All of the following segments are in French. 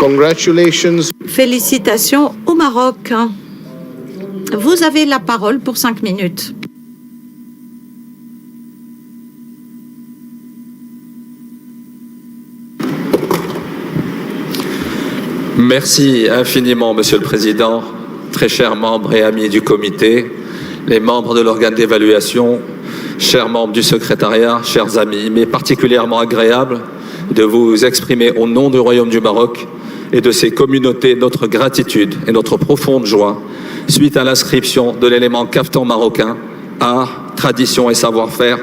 Congratulations. Félicitations au Maroc. Vous avez la parole pour 5 minutes. Merci infiniment, Monsieur le Président, très chers membres et amis du comité, les membres de l'organe d'évaluation, chers membres du secrétariat, chers amis. Il m'est particulièrement agréable de vous exprimer au nom du Royaume du Maroc et de ses communautés notre gratitude et notre profonde joie suite à l'inscription de l'élément caftan marocain, art, tradition et savoir-faire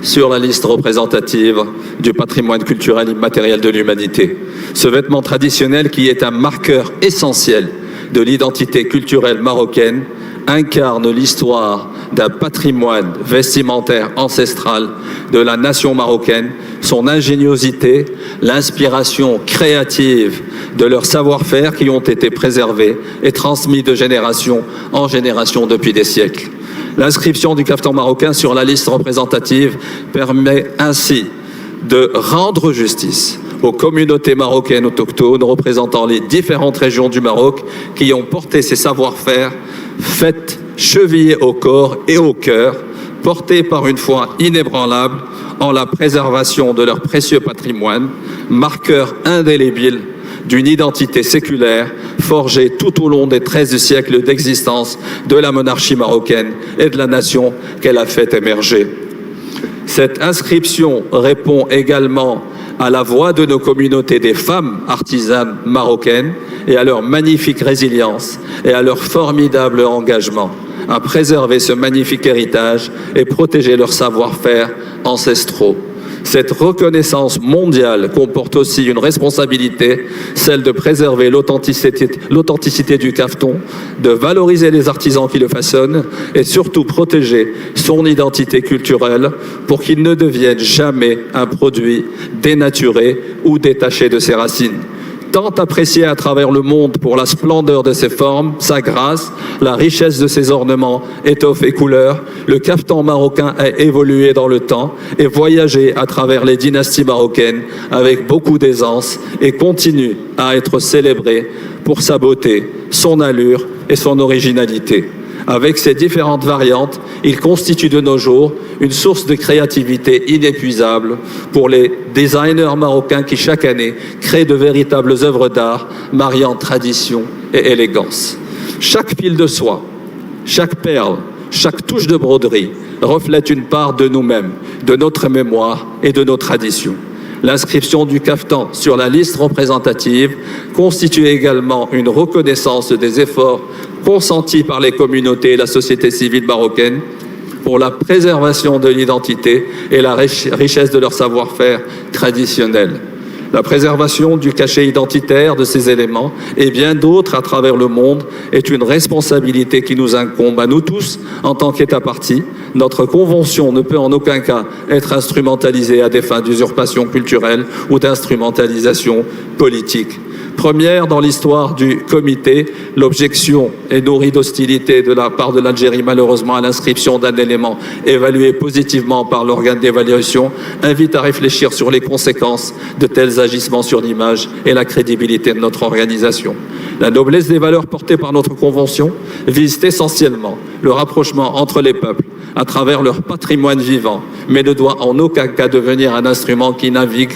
sur la liste représentative du patrimoine culturel immatériel de l'humanité. Ce vêtement traditionnel qui est un marqueur essentiel de l'identité culturelle marocaine incarne l'histoire d'un patrimoine vestimentaire ancestral de la nation marocaine, son ingéniosité, l'inspiration créative de leur savoir-faire qui ont été préservés et transmis de génération en génération depuis des siècles. L'inscription du caftan marocain sur la liste représentative permet ainsi de rendre justice aux communautés marocaines autochtones représentant les différentes régions du Maroc qui ont porté ces savoir-faire, faits chevillés au corps et au cœur, portés par une foi inébranlable en la préservation de leur précieux patrimoine, marqueur indélébile d'une identité séculaire forgée tout au long des 13 siècles d'existence de la monarchie marocaine et de la nation qu'elle a fait émerger. Cette inscription répond également à la voix de nos communautés des femmes artisanes marocaines et à leur magnifique résilience et à leur formidable engagement à préserver ce magnifique héritage et protéger leurs savoir-faire ancestraux. Cette reconnaissance mondiale comporte aussi une responsabilité, celle de préserver l'authenticité du caftan, de valoriser les artisans qui le façonnent et surtout protéger son identité culturelle pour qu'il ne devienne jamais un produit dénaturé ou détaché de ses racines. Tant apprécié à travers le monde pour la splendeur de ses formes, sa grâce, la richesse de ses ornements, étoffes et couleurs, le caftan marocain a évolué dans le temps et voyagé à travers les dynasties marocaines avec beaucoup d'aisance et continue à être célébré pour sa beauté, son allure et son originalité. Avec ses différentes variantes, il constitue de nos jours une source de créativité inépuisable pour les designers marocains qui chaque année créent de véritables œuvres d'art mariant tradition et élégance. Chaque fil de soie, chaque perle, chaque touche de broderie reflète une part de nous-mêmes, de notre mémoire et de nos traditions. L'inscription du caftan sur la liste représentative constitue également une reconnaissance des efforts consentis par les communautés et la société civile marocaine pour la préservation de l'identité et la richesse de leur savoir-faire traditionnel. La préservation du cachet identitaire de ces éléments et bien d'autres à travers le monde est une responsabilité qui nous incombe à nous tous en tant qu'État partie. Notre convention ne peut en aucun cas être instrumentalisée à des fins d'usurpation culturelle ou d'instrumentalisation politique. Première dans l'histoire du comité, l'objection est nourrie d'hostilité de la part de l'Algérie, malheureusement, à l'inscription d'un élément évalué positivement par l'organe d'évaluation, invite à réfléchir sur les conséquences de tels agissements sur l'image et la crédibilité de notre organisation. La noblesse des valeurs portées par notre convention vise essentiellement le rapprochement entre les peuples à travers leur patrimoine vivant, mais ne doit en aucun cas devenir un instrument qui navigue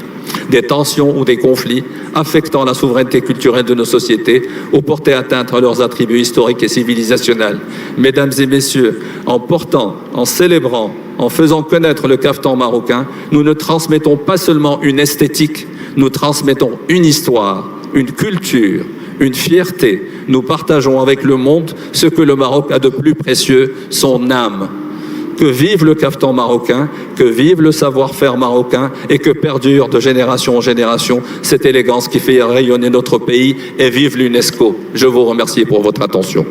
des tensions ou des conflits affectant la souveraineté culturelle de nos sociétés ou porter atteinte à leurs attributs historiques et civilisationnels. Mesdames et messieurs, en portant, en célébrant, en faisant connaître le caftan marocain, nous ne transmettons pas seulement une esthétique, nous transmettons une histoire, une culture, une fierté. Nous partageons avec le monde ce que le Maroc a de plus précieux, son âme. Que vive le caftan marocain, que vive le savoir-faire marocain et que perdure de génération en génération cette élégance qui fait rayonner notre pays et vive l'UNESCO. Je vous remercie pour votre attention.